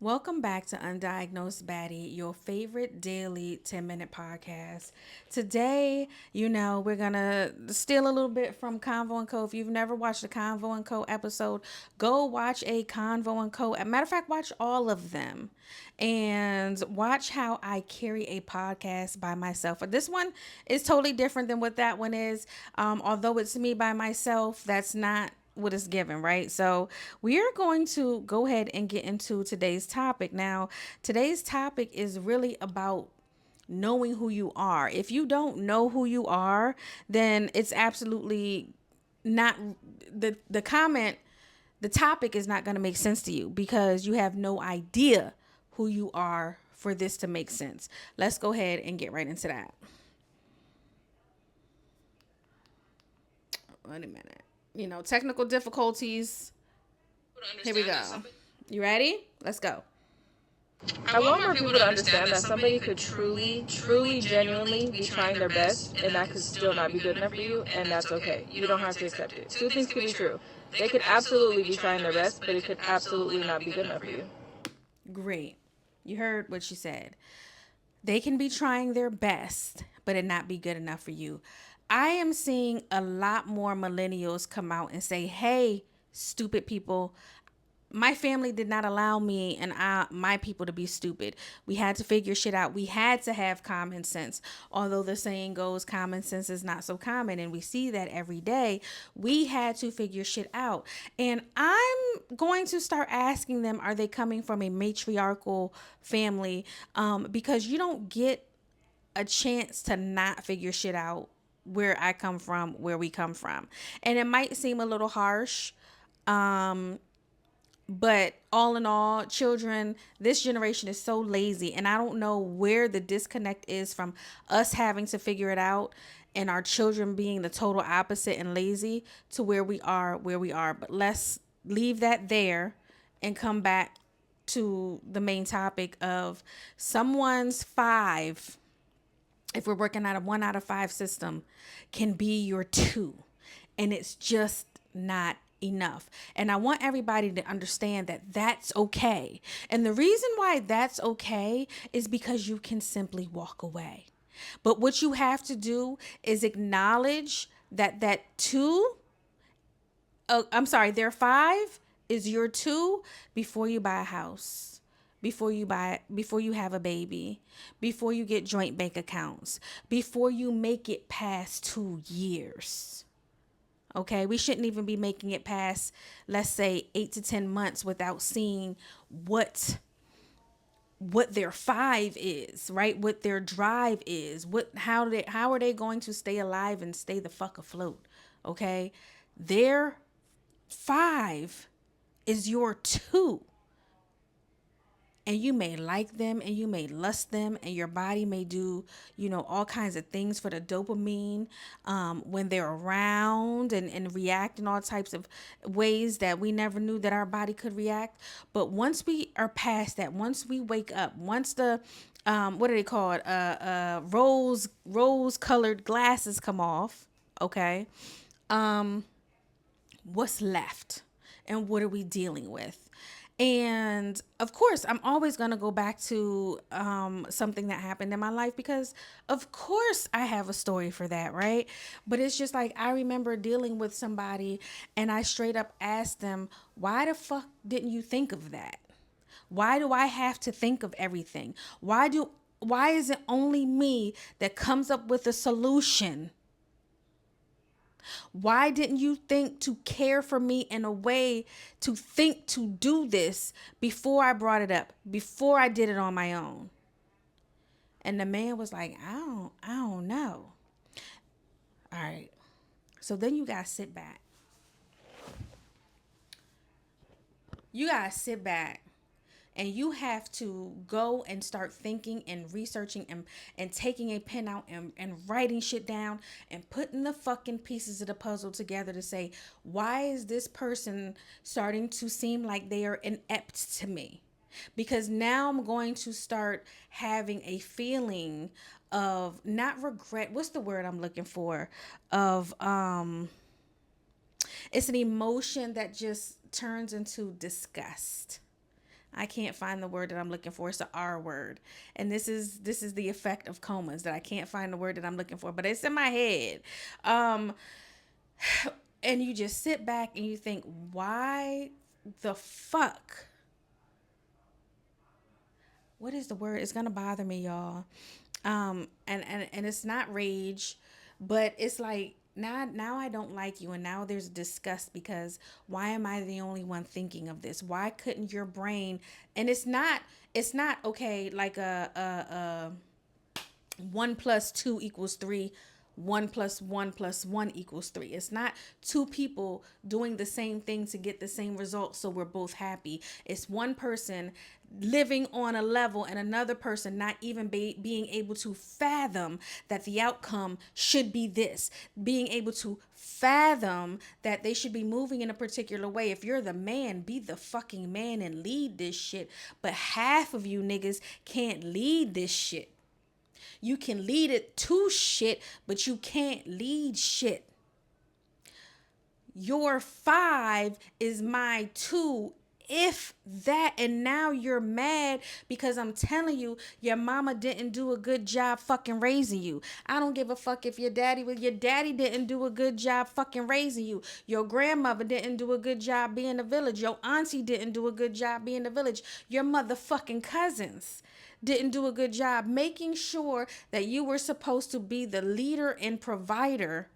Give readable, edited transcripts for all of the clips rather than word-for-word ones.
Welcome back to Undiagnosed Baddie, your favorite daily 10-minute podcast. Today, we're going to steal a little bit from Convo& Co. If you've never watched a Convo& Co. episode, go watch a Convo& Co. As a matter of fact, watch all of them and watch how I carry a podcast by myself. This one is totally different than what that one is. Although it's me by myself, that's not what is given, right? So we are going to go ahead and get into today's topic. Now, today's topic is really about knowing who you are. If you don't know who you are, then it's absolutely not the comment, the topic is not going to make sense to you because you have no idea who you are for this to make sense. Let's go ahead and get right into that. Wait a minute. Technical difficulties. Here we go. You ready? Let's go. I want more people to understand that somebody could truly, genuinely be trying their best and that could still not be good enough for you, and that's okay. You don't have to accept it. Two things could be true. They could absolutely be trying their best, but it could absolutely not be good enough for you. Great. You heard what she said. They can be trying their best, but it not be good enough for you. I am seeing a lot more millennials come out and say, hey, stupid people, my family did not allow me and my people to be stupid. We had to figure shit out. We had to have common sense. Although the saying goes, common sense is not so common, and we see that every day. We had to figure shit out. And I'm going to start asking them, are they coming from a matriarchal family? Because you don't get a chance to not figure shit out where I come from, where we come from. And it might seem a little harsh. But all in all, children, this generation is so lazy, and I don't know where the disconnect is from us having to figure it out and our children being the total opposite and lazy to where we are. But let's leave that there and come back to the main topic of someone's five. If we're working out a 1 out of 5 system, can be your 2, and it's just not enough. And I want everybody to understand that that's okay. And the reason why that's okay is because you can simply walk away. But what you have to do is acknowledge that 2, their 5 is your 2 before you buy a house, before you have a baby, before you get joint bank accounts, before you make it past 2 years. Okay, we shouldn't even be making it past, let's say, 8 to 10 months without seeing what their 5 is, right? What their drive is, how are they going to stay alive and stay the fuck afloat? Okay, their 5 is your 2. And you may like them and you may lust them, and your body may do, all kinds of things for the dopamine when they're around and react in all types of ways that we never knew that our body could react. But once we are past that, once we wake up, once the what do they call it? Rose colored glasses come off. Okay. What's left? And what are we dealing with? And of course, I'm always going to go back to something that happened in my life because, of course, I have a story for that, right? But it's just like I remember dealing with somebody and I straight up asked them, why the fuck didn't you think of that? Why do I have to think of everything? Why is it only me that comes up with a solution? Why didn't you think to care for me in a way to think to do this before I brought it up, before I did it on my own? And the man was like, I don't know. All right. So then you got to sit back. And you have to go and start thinking and researching and taking a pen out and writing shit down and putting the fucking pieces of the puzzle together to say, why is this person starting to seem like they are inept to me? Because now I'm going to start having a feeling of not regret. What's the word I'm looking for? It's an emotion that just turns into disgust. I can't find the word that I'm looking for. It's the R word. And this is the effect of comas, that I can't find the word that I'm looking for, but it's in my head. Um and you just sit back and you think, why the fuck? What is the word? It's gonna bother me, y'all. And it's not rage, but it's like, now I don't like you, and now there's disgust, because why am I the only one thinking of this? Why couldn't your brain? And it's not okay, like a 1 plus 2 equals 3, 1 plus 1 plus 1 equals 3. It's not two people doing the same thing to get the same result, so we're both happy. It's one person living on a level and another person not even being able to fathom that the outcome should be this, being able to fathom that they should be moving in a particular way. If you're the man, be the fucking man and lead this shit. But half of you niggas can't lead this shit. You can lead it to shit, but you can't lead shit. Your 5 is my 2, if that. And now you're mad because I'm telling you, your mama didn't do a good job fucking raising you. I don't give a fuck if your daddy didn't do a good job fucking raising you. Your grandmother didn't do a good job being the village. Your auntie didn't do a good job being the village. Your motherfucking cousins didn't do a good job making sure that you were supposed to be the leader and provider.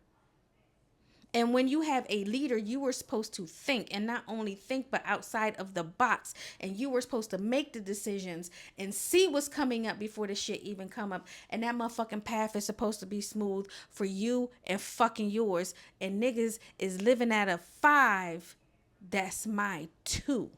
And when you have a leader, you were supposed to think, and not only think, but outside of the box. And you were supposed to make the decisions and see what's coming up before the shit even come up. And that motherfucking path is supposed to be smooth for you and fucking yours. And niggas is living at a 5. That's my 2.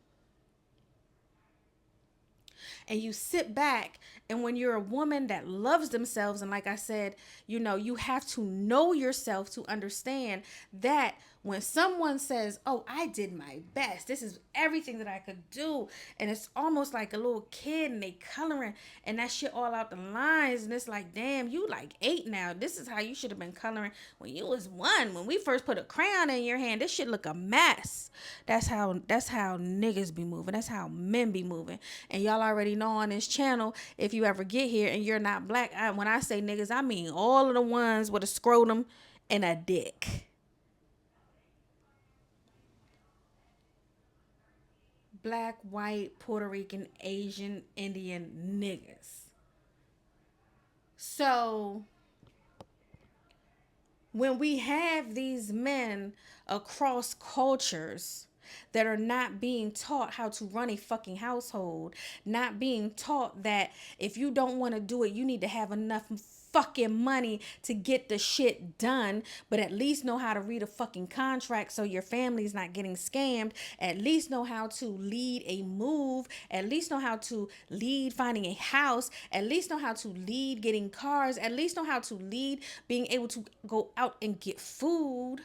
And you sit back, and when you're a woman that loves themselves, and like I said, you have to know yourself to understand that when someone says, oh, I did my best, this is everything that I could do, and it's almost like a little kid and they coloring and that shit all out the lines, and it's like, damn, you like 8 now. This is how you should have been coloring when you was 1. When we first put a crayon in your hand, this shit look a mess. That's how niggas be moving. That's how men be moving. And y'all already know on this channel, if you ever get here and you're not black, when I say niggas, I mean all of the ones with a scrotum and a dick. Black, white, Puerto Rican, Asian, Indian niggas. So when we have these men across cultures that are not being taught how to run a fucking household, not being taught that if you don't want to do it, you need to have enough fucking money to get the shit done, but at least know how to read a fucking contract so your family's not getting scammed, at least know how to lead a move, at least know how to lead finding a house, at least know how to lead getting cars, at least know how to lead being able to go out and get food.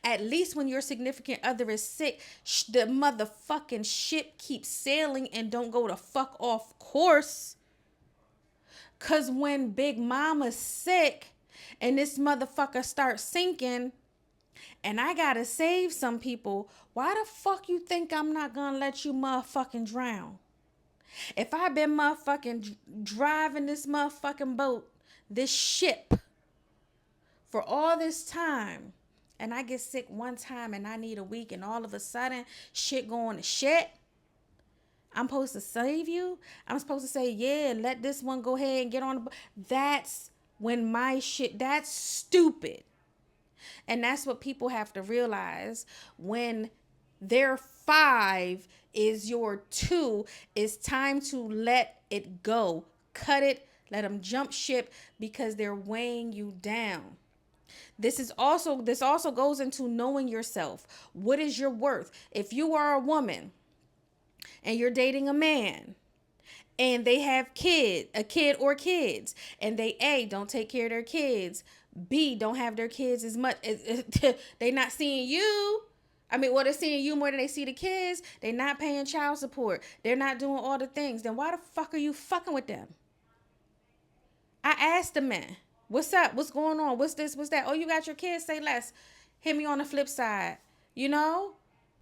At least when your significant other is sick, the motherfucking ship keeps sailing and don't go to fuck off course. Cause when Big Mama's sick and this motherfucker starts sinking and I gotta save some people, why the fuck you think I'm not gonna let you motherfucking drown? If I've been motherfucking driving this motherfucking boat, this ship, for all this time, and I get sick one time and I need a week, and all of a sudden shit going to shit, I'm supposed to save you? I'm supposed to say, yeah, let this one go ahead and get on the boat. That's when my shit, that's stupid. And that's what people have to realize. When their 5 is your 2, it's time to let it go. Cut it, let them jump ship, because they're weighing you down. This also goes into knowing yourself. What is your worth? If you are a woman and you're dating a man and they have a kid or kids, and they A, don't take care of their kids, B, don't have their kids as much, they not seeing you. I mean, well, they're seeing you more than they see the kids. They're not paying child support. They're not doing all the things. Then why the fuck are you fucking with them? I asked the man, what's up? What's going on? What's this? What's that? Oh, you got your kids? Say less. Hit me on the flip side. You know,